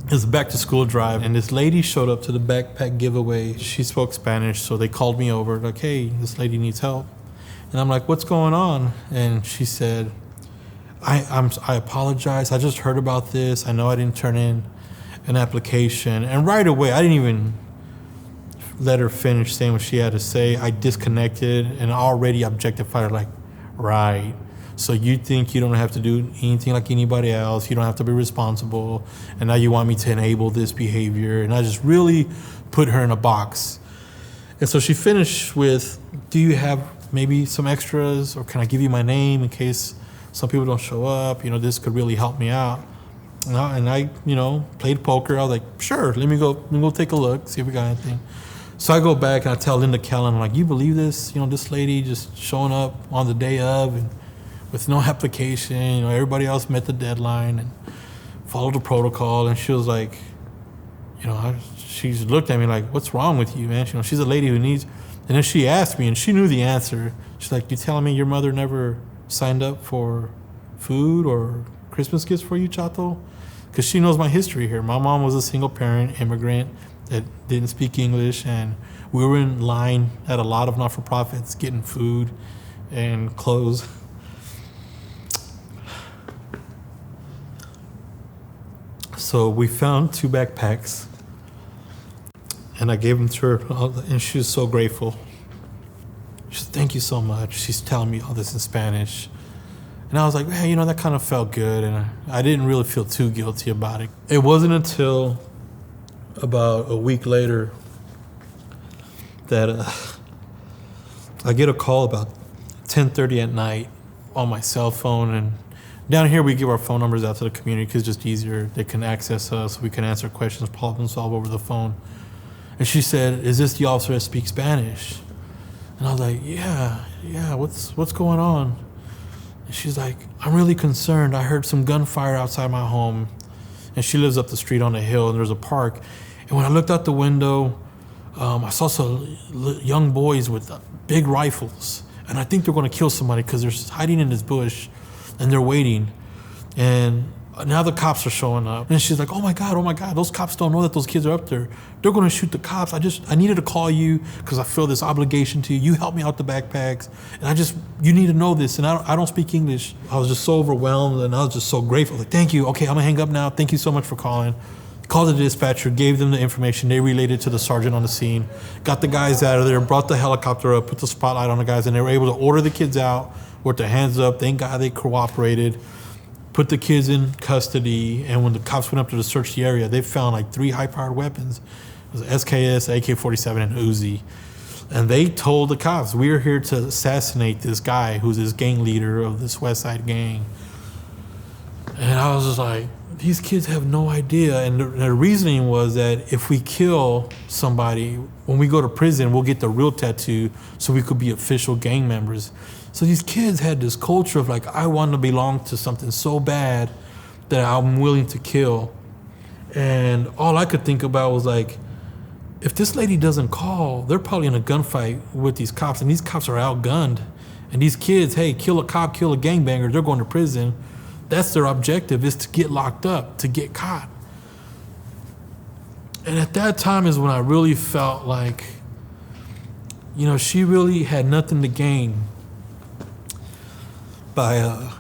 It was a back to school drive, and this lady showed up to the backpack giveaway. She spoke Spanish, so they called me over, like, hey, this lady needs help. And I'm like, what's going on? And she said, I apologize. I just heard about this. I know I didn't turn in an application. And right away, I didn't even let her finish saying what she had to say. I disconnected and already objectified her, like, right. So you think you don't have to do anything like anybody else. You don't have to be responsible. And now you want me to enable this behavior. And I just really put her in a box. And so she finished with, do you have maybe some extras, or can I give you my name in case some people don't show up? This could really help me out. And I played poker. I was like, sure, let me go take a look, see if we got anything. So I go back and I tell Linda Kellen, I'm like, you believe this? This lady just showing up on the day of and with no application. Everybody else met the deadline and followed the protocol. And she was like, she looked at me like, what's wrong with you, man? She's a lady who needs. And then she asked me, and she knew the answer. She's like, you telling me your mother never signed up for food or Christmas gifts for you, Chato? Because she knows my history here. My mom was a single parent immigrant that didn't speak English, and we were in line at a lot of not-for-profits getting food and clothes. So we found 2 backpacks, and I gave them to her, and she was so grateful. She said, thank you so much. She's telling me all this in Spanish. And I was like, hey, that kind of felt good, and I didn't really feel too guilty about it. It wasn't until about a week later that I get a call about 10:30 at night on my cell phone. And down here we give our phone numbers out to the community because it's just easier. They can access us. We can answer questions, problem solve over the phone. And she said, is this the officer that speaks Spanish? And I was like, yeah, what's going on? And she's like, I'm really concerned. I heard some gunfire outside my home. And she lives up the street on a hill, and there's a park. And when I looked out the window, I saw some young boys with big rifles. And I think they're going to kill somebody because they're hiding in this bush, and they're waiting. And now the cops are showing up. And she's like, oh my God, those cops don't know that those kids are up there. They're going to shoot the cops. I needed to call you because I feel this obligation to you. You helped me out the backpacks. And you need to know this. And I don't speak English. I was just so overwhelmed, and I was just so grateful. Like, thank you. Okay, I'm going to hang up now. Thank you so much for calling. Called the dispatcher, gave them the information. They relayed it to the sergeant on the scene, got the guys out of there, brought the helicopter up, put the spotlight on the guys, and they were able to order the kids out with their hands up. Thank God they cooperated. Put the kids in custody, and when the cops went up to search the area, they found like 3 high-powered weapons. It was SKS, AK-47, and Uzi. And they told the cops, we are here to assassinate this guy who's this gang leader of this West Side gang. And I was just like, these kids have no idea. And the reasoning was that if we kill somebody, when we go to prison, we'll get the real tattoo so we could be official gang members. So these kids had this culture of like, I want to belong to something so bad that I'm willing to kill. And all I could think about was like, if this lady doesn't call, they're probably in a gunfight with these cops, and these cops are outgunned. And these kids, hey, kill a cop, kill a gangbanger, they're going to prison. That's their objective, is to get locked up, to get caught. And at that time is when I really felt like, she really had nothing to gain by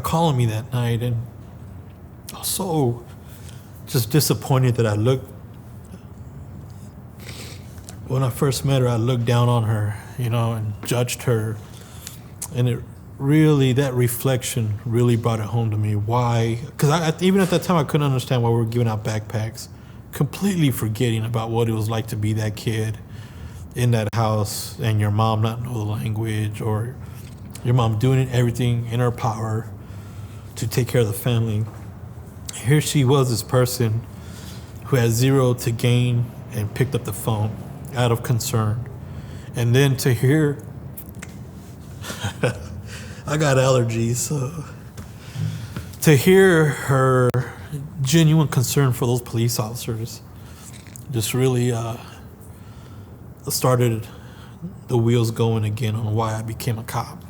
calling me that night. And I was so just disappointed that when I first met her, I looked down on her, and judged her. And that reflection really brought it home to me. Why? Because even at that time, I couldn't understand why we were giving out backpacks, completely forgetting about what it was like to be that kid in that house and your mom not know the language, or your mom doing everything in her power to take care of the family. Here she was, this person who had zero to gain and picked up the phone out of concern. And then to hear, I got allergies, so to hear her genuine concern for those police officers just really started the wheels going again on why I became a cop.